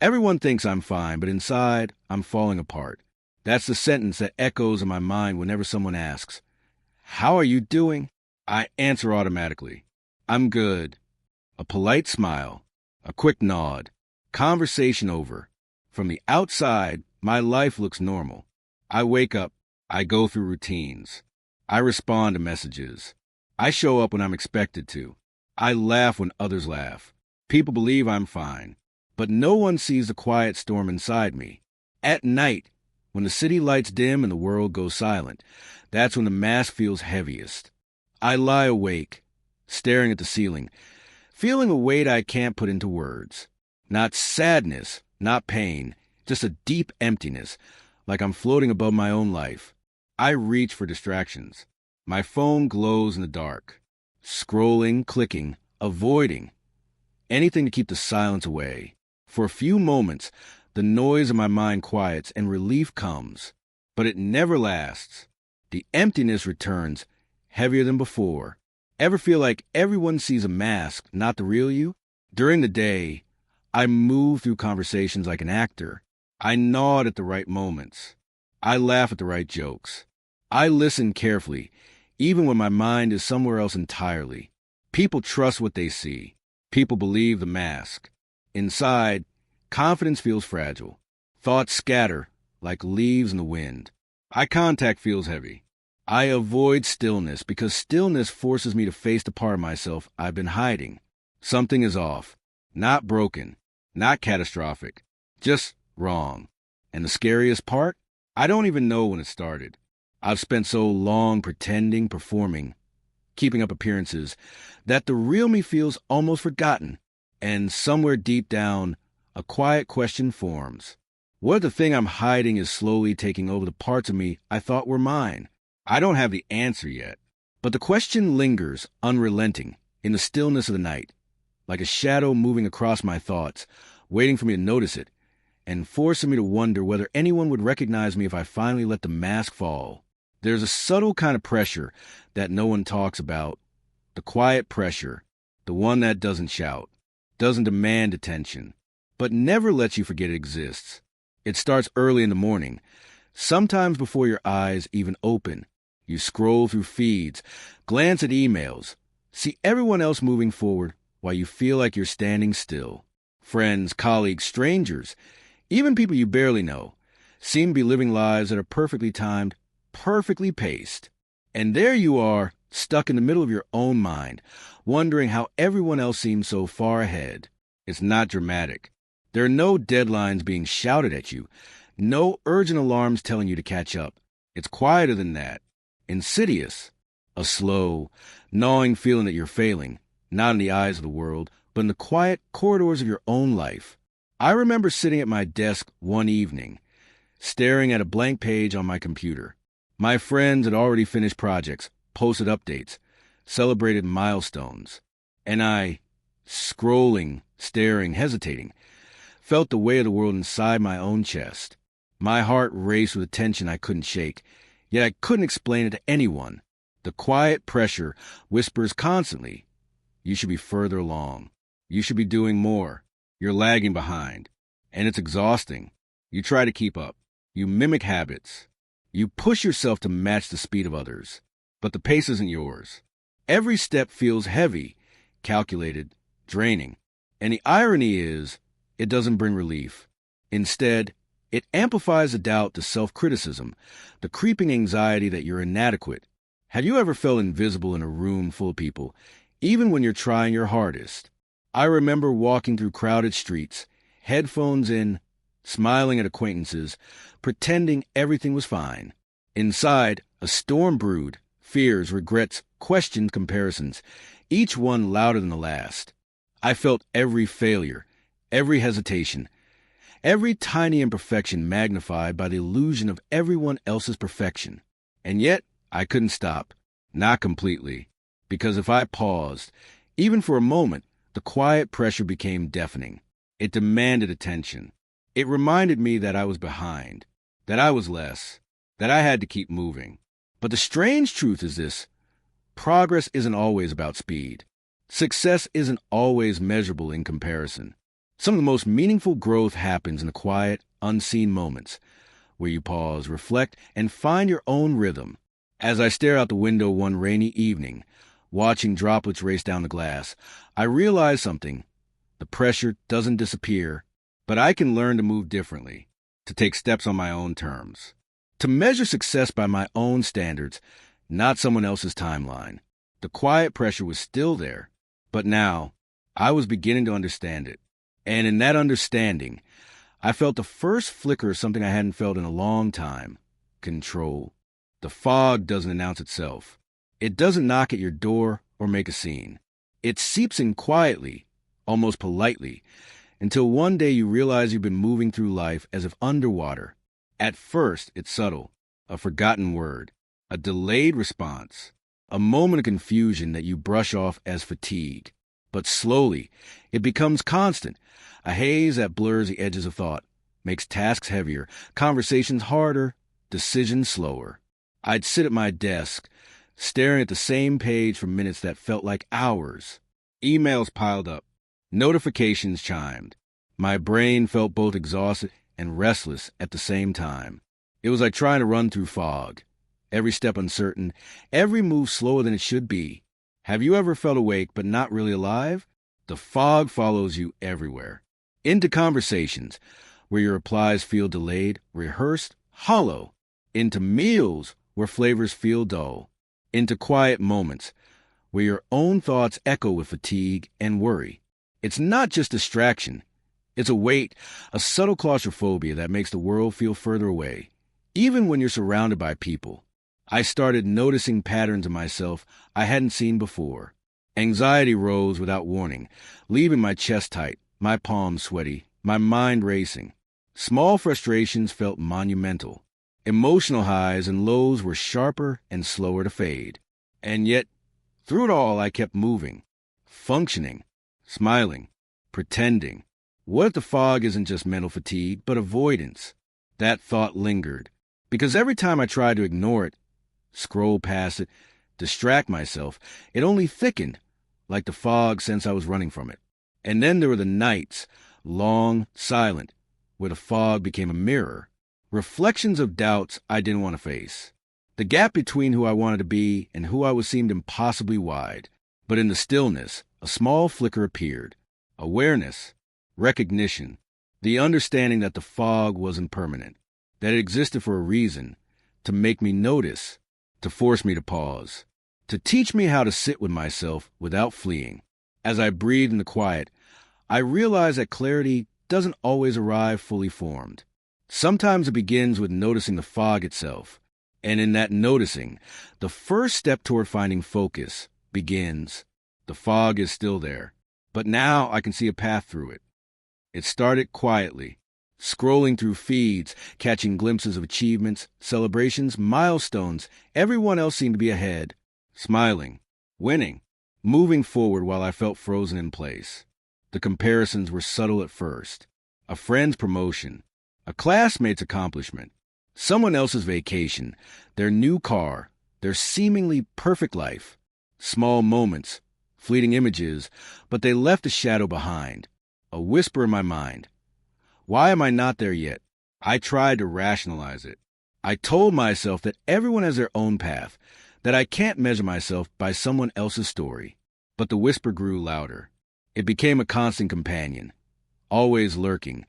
Everyone thinks I'm fine, but inside, I'm falling apart. That's the sentence that echoes in my mind whenever someone asks, "How are you doing?" I answer automatically, "I'm good." A polite smile, a quick nod, conversation over. From the outside, my life looks normal. I wake up, I go through routines. I respond to messages. I show up when I'm expected to. I laugh when others laugh. People believe I'm fine, but no one sees the quiet storm inside me. At night, when the city lights dim and the world goes silent, that's when the mask feels heaviest. I lie awake, staring at the ceiling, feeling a weight I can't put into words. Not sadness, not pain, just a deep emptiness, like I'm floating above my own life. I reach for distractions. My phone glows in the dark. Scrolling, clicking, avoiding. Anything to keep the silence away. For a few moments, the noise of my mind quiets and relief comes. But it never lasts. The emptiness returns, heavier than before. Ever feel like everyone sees a mask, not the real you? During the day, I move through conversations like an actor. I nod at the right moments. I laugh at the right jokes. I listen carefully, even when my mind is somewhere else entirely. People trust what they see. People believe the mask. Inside, confidence feels fragile. Thoughts scatter like leaves in the wind. Eye contact feels heavy. I avoid stillness because stillness forces me to face the part of myself I've been hiding. Something is off. Not broken. Not catastrophic. Just wrong. And the scariest part? I don't even know when it started. I've spent so long pretending, performing, keeping up appearances, that the real me feels almost forgotten. And somewhere deep down, a quiet question forms. What if the thing I'm hiding is slowly taking over the parts of me I thought were mine? I don't have the answer yet, but the question lingers, unrelenting, in the stillness of the night, like a shadow moving across my thoughts, waiting for me to notice it, and forcing me to wonder whether anyone would recognize me if I finally let the mask fall. There's a subtle kind of pressure that no one talks about, the quiet pressure, the one that doesn't shout, doesn't demand attention, but never lets you forget it exists. It starts early in the morning, sometimes before your eyes even open. You scroll through feeds, glance at emails, see everyone else moving forward while you feel like you're standing still. Friends, colleagues, strangers, even people you barely know, seem to be living lives that are perfectly timed, perfectly paced. And there you are, stuck in the middle of your own mind, wondering how everyone else seems so far ahead. It's not dramatic. There are no deadlines being shouted at you, no urgent alarms telling you to catch up. It's quieter than that. Insidious. A slow, gnawing feeling that you're failing, not in the eyes of the world, but in the quiet corridors of your own life. I remember sitting at my desk one evening, staring at a blank page on my computer. My friends had already finished projects, posted updates, celebrated milestones. And I, scrolling, staring, hesitating, felt the weight of the world inside my own chest. My heart raced with a tension I couldn't shake, yet I couldn't explain it to anyone. The quiet pressure whispers constantly, "You should be further along. You should be doing more. You're lagging behind." And it's exhausting. You try to keep up. You mimic habits. You push yourself to match the speed of others. But the pace isn't yours. Every step feels heavy, calculated, draining. And the irony is, it doesn't bring relief. Instead, it amplifies the doubt, the self-criticism, the creeping anxiety that you're inadequate. Have you ever felt invisible in a room full of people, even when you're trying your hardest? I remember walking through crowded streets, headphones in, smiling at acquaintances, pretending everything was fine. Inside, a storm brewed, fears, regrets, questions, comparisons, each one louder than the last. I felt every failure, every hesitation, every tiny imperfection magnified by the illusion of everyone else's perfection. And yet, I couldn't stop. Not completely. Because if I paused, even for a moment, the quiet pressure became deafening. It demanded attention. It reminded me that I was behind, that I was less, that I had to keep moving. But the strange truth is this: progress isn't always about speed. Success isn't always measurable in comparison. Some of the most meaningful growth happens in the quiet, unseen moments where you pause, reflect, and find your own rhythm. As I stare out the window one rainy evening, watching droplets race down the glass, I realize something. The pressure doesn't disappear, but I can learn to move differently, to take steps on my own terms, to measure success by my own standards, not someone else's timeline. The quiet pressure was still there, but now I was beginning to understand it. And in that understanding, I felt the first flicker of something I hadn't felt in a long time: control. The fog doesn't announce itself. It doesn't knock at your door or make a scene. It seeps in quietly, almost politely, until one day you realize you've been moving through life as if underwater. At first, it's subtle, a forgotten word, a delayed response, a moment of confusion that you brush off as fatigue. But slowly, it becomes constant, a haze that blurs the edges of thought, makes tasks heavier, conversations harder, decisions slower. I'd sit at my desk, staring at the same page for minutes that felt like hours. Emails piled up. Notifications chimed. My brain felt both exhausted and restless at the same time. It was like trying to run through fog. Every step uncertain, every move slower than it should be. Have you ever felt awake but not really alive? The fog follows you everywhere. Into conversations, where your replies feel delayed, rehearsed, hollow. Into meals, where flavors feel dull. Into quiet moments, where your own thoughts echo with fatigue and worry. It's not just distraction. It's a weight, a subtle claustrophobia that makes the world feel further away, even when you're surrounded by people. I started noticing patterns in myself I hadn't seen before. Anxiety rose without warning, leaving my chest tight, my palms sweaty, my mind racing. Small frustrations felt monumental. Emotional highs and lows were sharper and slower to fade. And yet, through it all, I kept moving, functioning, smiling, pretending. What if the fog isn't just mental fatigue, but avoidance? That thought lingered, because every time I tried to ignore it, scroll past it, distract myself, it only thickened, like the fog since I was running from it. And then there were the nights, long, silent, where the fog became a mirror, reflections of doubts I didn't want to face. The gap between who I wanted to be and who I was seemed impossibly wide. But in the stillness, a small flicker appeared. Awareness, recognition, the understanding that the fog wasn't permanent, that it existed for a reason, to make me notice, to force me to pause, to teach me how to sit with myself without fleeing. As I breathed in the quiet, I realized that clarity doesn't always arrive fully formed. Sometimes it begins with noticing the fog itself. And in that noticing, the first step toward finding focus begins. The fog is still there, but now I can see a path through it. It started quietly, scrolling through feeds, catching glimpses of achievements, celebrations, milestones. Everyone else seemed to be ahead, smiling, winning, moving forward while I felt frozen in place. The comparisons were subtle at first. A friend's promotion, a classmate's accomplishment, someone else's vacation, their new car, their seemingly perfect life. Small moments, fleeting images, but they left a shadow behind, a whisper in my mind. Why am I not there yet? I tried to rationalize it. I told myself that everyone has their own path, that I can't measure myself by someone else's story. But the whisper grew louder. It became a constant companion, always lurking,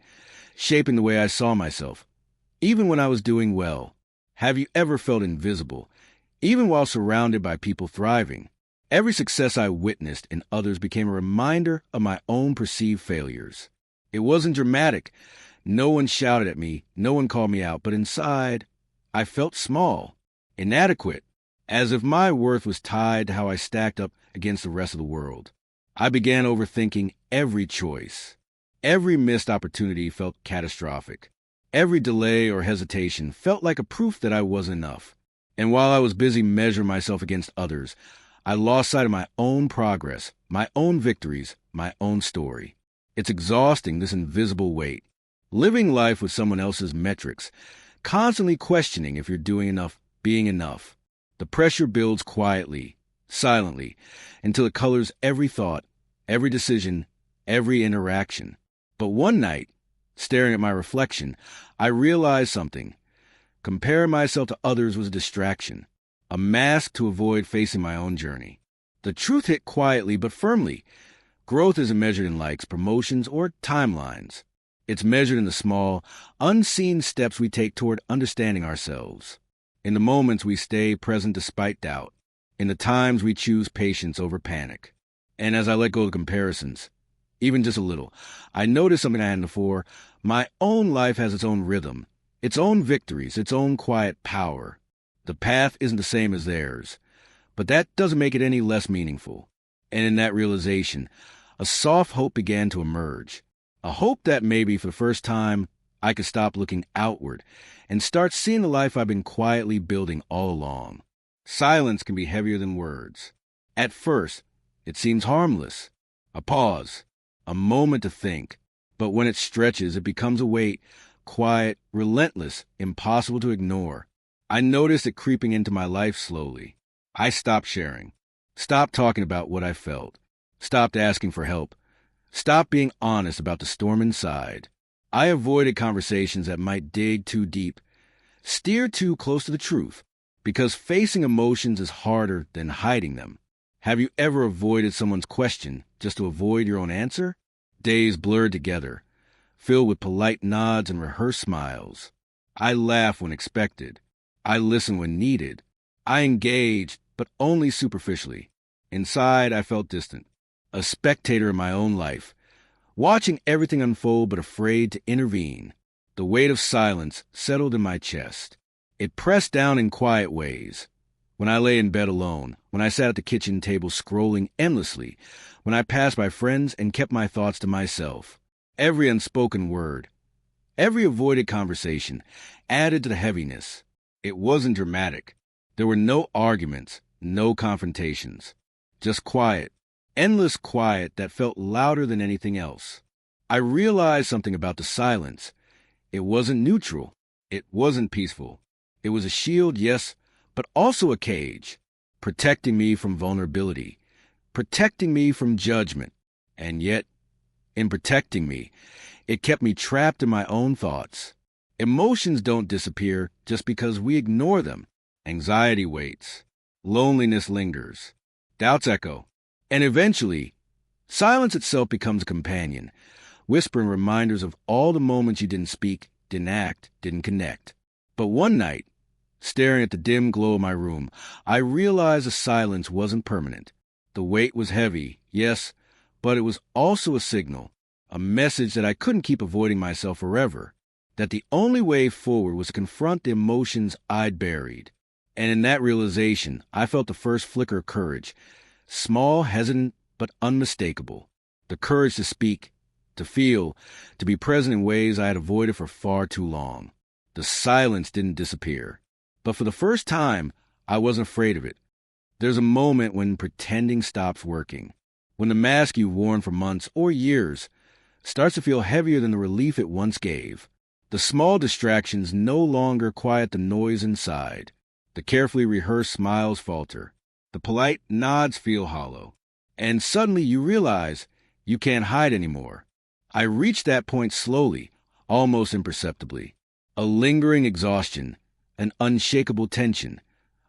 shaping the way I saw myself, even when I was doing well. Have you ever felt invisible, even while surrounded by people thriving? Every success I witnessed in others became a reminder of my own perceived failures. It wasn't dramatic. No one shouted at me, no one called me out, but inside, I felt small, inadequate, as if my worth was tied to how I stacked up against the rest of the world. I began overthinking every choice. Every missed opportunity felt catastrophic. Every delay or hesitation felt like a proof that I wasn't enough. And while I was busy measuring myself against others, I lost sight of my own progress, my own victories, my own story. It's exhausting, this invisible weight. Living life with someone else's metrics, constantly questioning if you're doing enough, being enough. The pressure builds quietly, silently, until it colors every thought, every decision, every interaction. But one night, staring at my reflection, I realized something. Comparing myself to others was a distraction, a mask to avoid facing my own journey. The truth hit quietly but firmly. Growth isn't measured in likes, promotions, or timelines. It's measured in the small, unseen steps we take toward understanding ourselves. In the moments we stay present despite doubt. In the times we choose patience over panic. And as I let go of comparisons, even just a little, I noticed something I hadn't before. My own life has its own rhythm, its own victories, its own quiet power. The path isn't the same as theirs, but that doesn't make it any less meaningful. And in that realization, a soft hope began to emerge. A hope that maybe for the first time, I could stop looking outward and start seeing the life I've been quietly building all along. Silence can be heavier than words. At first, it seems harmless. A pause, a moment to think. But when it stretches, it becomes a weight, quiet, relentless, impossible to ignore. I noticed it creeping into my life slowly. I stopped sharing, stopped talking about what I felt, stopped asking for help, stopped being honest about the storm inside. I avoided conversations that might dig too deep, steer too close to the truth, because facing emotions is harder than hiding them. Have you ever avoided someone's question just to avoid your own answer? Days blurred together, filled with polite nods and rehearsed smiles. I laughed when expected. I listened when needed. I engaged, but only superficially. Inside, I felt distant, a spectator in my own life, watching everything unfold but afraid to intervene. The weight of silence settled in my chest. It pressed down in quiet ways. When I lay in bed alone, when I sat at the kitchen table scrolling endlessly, when I passed by friends and kept my thoughts to myself. Every unspoken word, every avoided conversation added to the heaviness. It wasn't dramatic. There were no arguments, no confrontations. Just quiet, endless quiet that felt louder than anything else. I realized something about the silence. It wasn't neutral. It wasn't peaceful. It was a shield, yes, but also a cage, protecting me from vulnerability, protecting me from judgment. And yet, in protecting me, it kept me trapped in my own thoughts. Emotions don't disappear just because we ignore them. Anxiety waits. Loneliness lingers. Doubts echo. And eventually, silence itself becomes a companion, whispering reminders of all the moments you didn't speak, didn't act, didn't connect. But one night, staring at the dim glow of my room, I realized the silence wasn't permanent. The weight was heavy, yes, but it was also a signal, a message that I couldn't keep avoiding myself forever, that the only way forward was to confront the emotions I'd buried. And in that realization, I felt the first flicker of courage, small, hesitant, but unmistakable. The courage to speak, to feel, to be present in ways I had avoided for far too long. The silence didn't disappear. But for the first time, I wasn't afraid of it. There's a moment when pretending stops working, when the mask you've worn for months or years starts to feel heavier than the relief it once gave. The small distractions no longer quiet the noise inside. The carefully rehearsed smiles falter. The polite nods feel hollow. And suddenly you realize you can't hide anymore. I reached that point slowly, almost imperceptibly. A lingering exhaustion, an unshakable tension,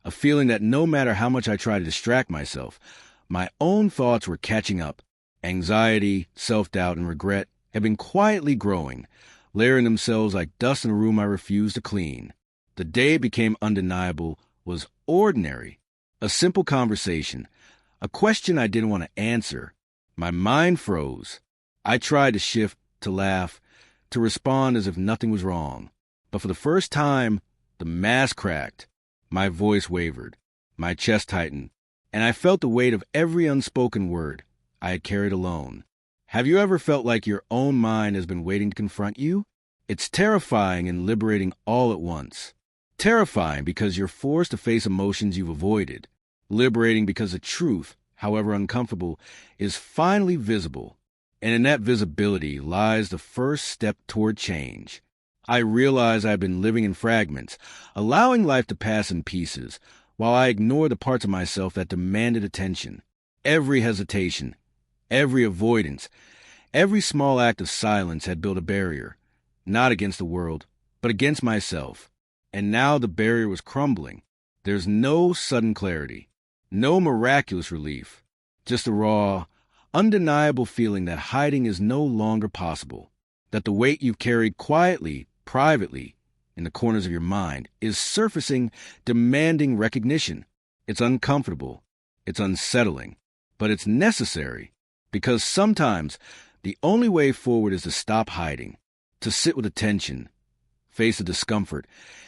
a feeling that no matter how much I tried to distract myself, my own thoughts were catching up. Anxiety, self-doubt, and regret had been quietly growing, layering themselves like dust in a room I refused to clean. The day became undeniable, was ordinary. A simple conversation, a question I didn't want to answer. My mind froze. I tried to shift, to laugh, to respond as if nothing was wrong. But for the first time, the mask cracked. My voice wavered. My chest tightened. And I felt the weight of every unspoken word I had carried alone. Have you ever felt like your own mind has been waiting to confront you? It's terrifying and liberating all at once. Terrifying because you're forced to face emotions you've avoided. Liberating because the truth, however uncomfortable, is finally visible. And in that visibility lies the first step toward change. I realized I had been living in fragments, allowing life to pass in pieces, while I ignored the parts of myself that demanded attention. Every hesitation, every avoidance, Every small act of silence had built a barrier, not against the world, but against myself. And now the barrier was crumbling. There's no sudden clarity, no miraculous relief, just a raw, undeniable feeling that hiding is no longer possible, that the weight you've carried quietly, privately, in the corners of your mind is surfacing, demanding recognition. It's uncomfortable, it's unsettling, but it's necessary, because sometimes the only way forward is to stop hiding, to sit with the tension, face the discomfort,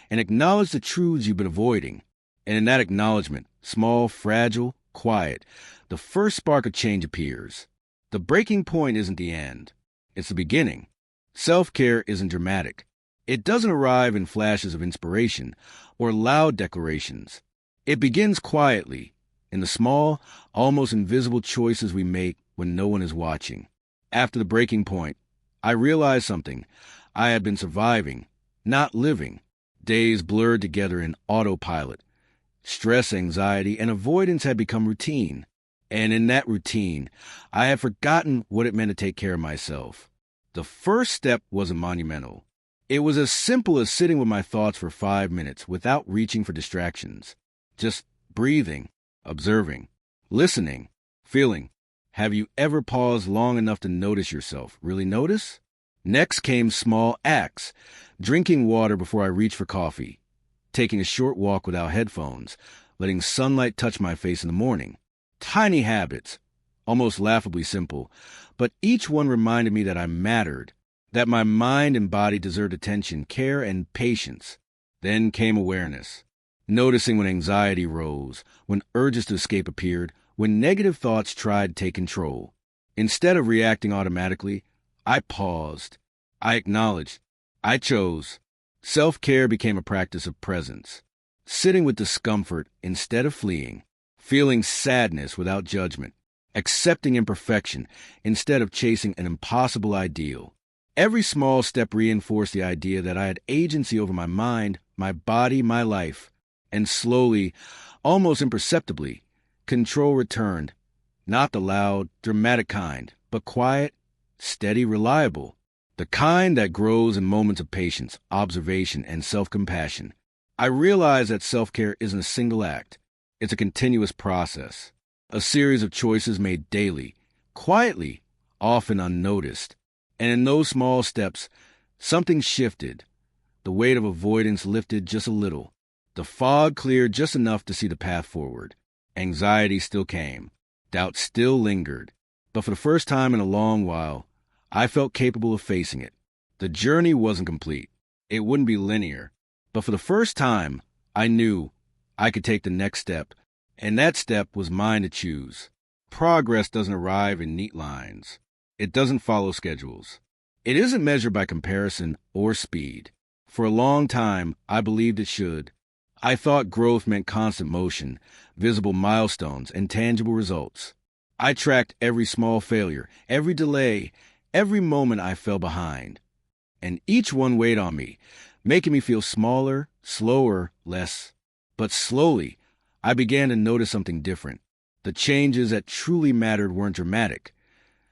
and acknowledge the truths you've been avoiding. And in that acknowledgement, small, fragile, quiet, the first spark of change appears. The breaking point isn't the end. It's the beginning. Self-care isn't dramatic. It doesn't arrive in flashes of inspiration or loud declarations. It begins quietly, in the small, almost invisible choices we make when no one is watching. After the breaking point, I realized something. I had been surviving, not living. Days blurred together in autopilot. Stress, anxiety, and avoidance had become routine. And in that routine, I had forgotten what it meant to take care of myself. The first step wasn't monumental. It was as simple as sitting with my thoughts for 5 minutes without reaching for distractions. Just breathing, observing, listening, feeling. Have you ever paused long enough to notice yourself? Really notice? Next came small acts. Drinking water before I reached for coffee. Taking a short walk without headphones. Letting sunlight touch my face in the morning. Tiny habits, almost laughably simple, but each one reminded me that I mattered, that my mind and body deserved attention, care, and patience. Then came awareness. Noticing when anxiety rose, when urges to escape appeared, when negative thoughts tried to take control. Instead of reacting automatically, I paused. I acknowledged. I chose. Self-care became a practice of presence. Sitting with discomfort instead of fleeing. Feeling sadness without judgment. Accepting imperfection instead of chasing an impossible ideal. Every small step reinforced the idea that I had agency over my mind, my body, my life. And slowly, almost imperceptibly, control returned. Not the loud, dramatic kind, but quiet, steady, reliable. The kind that grows in moments of patience, observation, and self-compassion. I realized that self-care isn't a single act. It's a continuous process. A series of choices made daily, quietly, often unnoticed. And in those small steps, something shifted. The weight of avoidance lifted just a little. The fog cleared just enough to see the path forward. Anxiety still came. Doubt still lingered. But for the first time in a long while, I felt capable of facing it. The journey wasn't complete. It wouldn't be linear. But for the first time, I knew I could take the next step. And that step was mine to choose. Progress doesn't arrive in neat lines. It doesn't follow schedules. It isn't measured by comparison or speed. For a long time, I believed it should. I thought growth meant constant motion, visible milestones, and tangible results. I tracked every small failure, every delay, every moment I fell behind. And each one weighed on me, making me feel smaller, slower, less. But slowly, I began to notice something different. The changes that truly mattered weren't dramatic.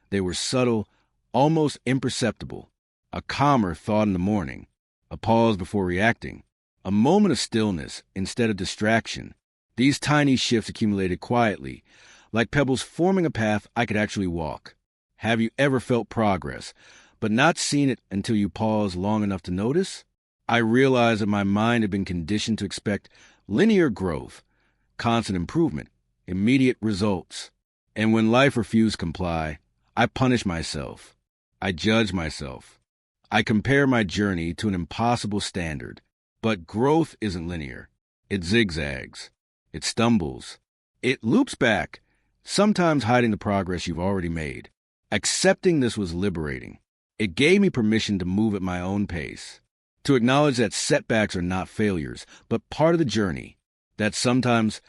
They were subtle, almost imperceptible. A calmer thought in the morning, a pause before reacting, a moment of stillness instead of distraction. These tiny shifts accumulated quietly, like pebbles forming a path I could actually walk. Have you ever felt progress, but not seen it until you paused long enough to notice? I realized that my mind had been conditioned to expect linear growth, constant improvement, immediate results. And when life refused to comply, I punished myself. I judged myself. I compared my journey to an impossible standard. But growth isn't linear. It zigzags. It stumbles. It loops back, sometimes hiding the progress you've already made. Accepting this was liberating. It gave me permission to move at my own pace, to acknowledge that setbacks are not failures, but part of the journey, that sometimes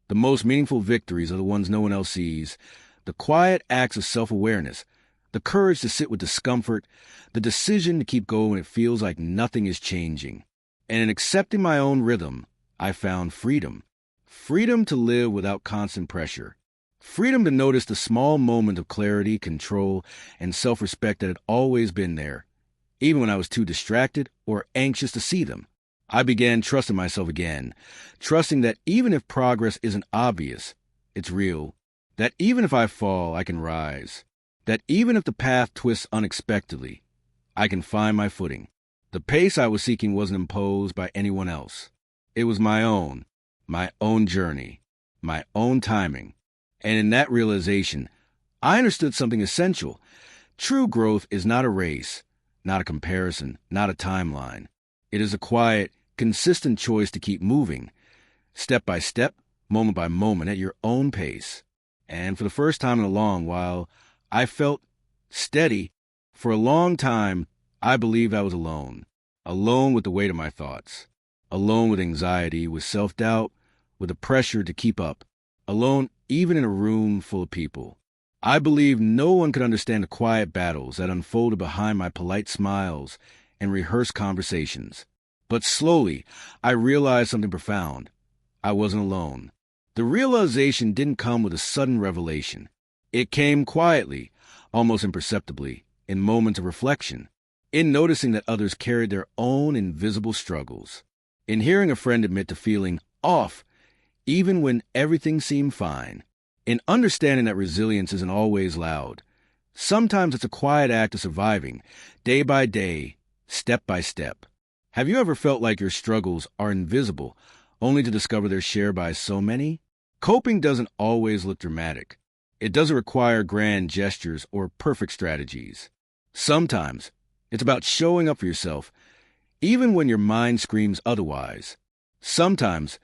the most meaningful victories are the ones no one else sees, the quiet acts of self-awareness, the courage to sit with discomfort, the decision to keep going when it feels like nothing is changing. And in accepting my own rhythm, I found freedom. Freedom to live without constant pressure. Freedom to notice the small moment of clarity, control, and self-respect that had always been there, even when I was too distracted or anxious to see them. I began trusting myself again, trusting that even if progress isn't obvious, it's real, that even if I fall, I can rise, that even if the path twists unexpectedly, I can find my footing. The pace I was seeking wasn't imposed by anyone else. It was my own journey, my own timing. And in that realization, I understood something essential. True growth is not a race, not a comparison, not a timeline. It is a quiet, consistent choice to keep moving, step by step, moment by moment, at your own pace. And for the first time in a long while, I felt steady. For a long time, I believed I was alone with the weight of my thoughts, alone with anxiety, with self-doubt, with the pressure to keep up, alone even in a room full of people. I believed no one could understand the quiet battles that unfolded behind my polite smiles and rehearsed conversations. But slowly, I realized something profound. I wasn't alone. The realization didn't come with a sudden revelation. It came quietly, almost imperceptibly, in moments of reflection, in noticing that others carried their own invisible struggles, in hearing a friend admit to feeling off even when everything seemed fine, in understanding that resilience isn't always loud. Sometimes it's a quiet act of surviving, day by day, step by step. Have you ever felt like your struggles are invisible, only to discover they're shared by so many? Coping doesn't always look dramatic. It doesn't require grand gestures or perfect strategies. Sometimes it's about showing up for yourself, even when your mind screams otherwise. Sometimes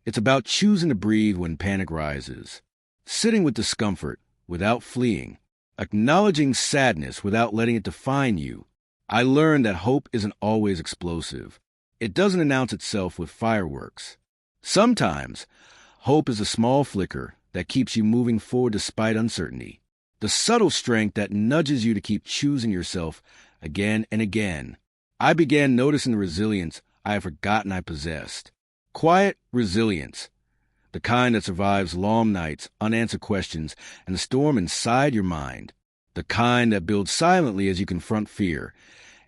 it's about choosing to breathe when panic rises, sitting with discomfort without fleeing, acknowledging sadness without letting it define you. I learned that hope isn't always explosive. It doesn't announce itself with fireworks. Sometimes hope is a small flicker that keeps you moving forward despite uncertainty, the subtle strength that nudges you to keep choosing yourself again and again. I began noticing the resilience I had forgotten I possessed. Quiet resilience, the kind that survives long nights, unanswered questions, and the storm inside your mind. The kind that builds silently as you confront fear,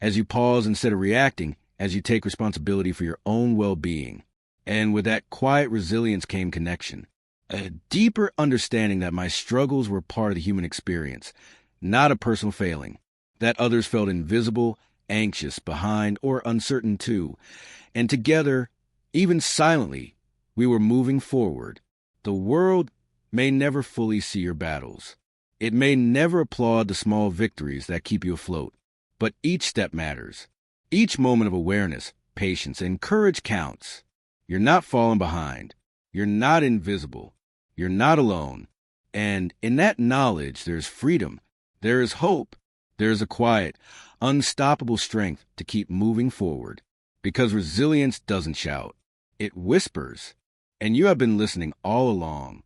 as you pause instead of reacting, as you take responsibility for your own well-being. And with that quiet resilience came connection, a deeper understanding that my struggles were part of the human experience, not a personal failing, that others felt invisible, anxious, behind, or uncertain too. And together, even silently, we were moving forward. The world may never fully see your battles. It may never applaud the small victories that keep you afloat. But each step matters. Each moment of awareness, patience, and courage counts. You're not falling behind. You're not invisible. You're not alone. And in that knowledge, there's freedom. There is hope. There is a quiet, unstoppable strength to keep moving forward. Because resilience doesn't shout. It whispers. And you have been listening all along.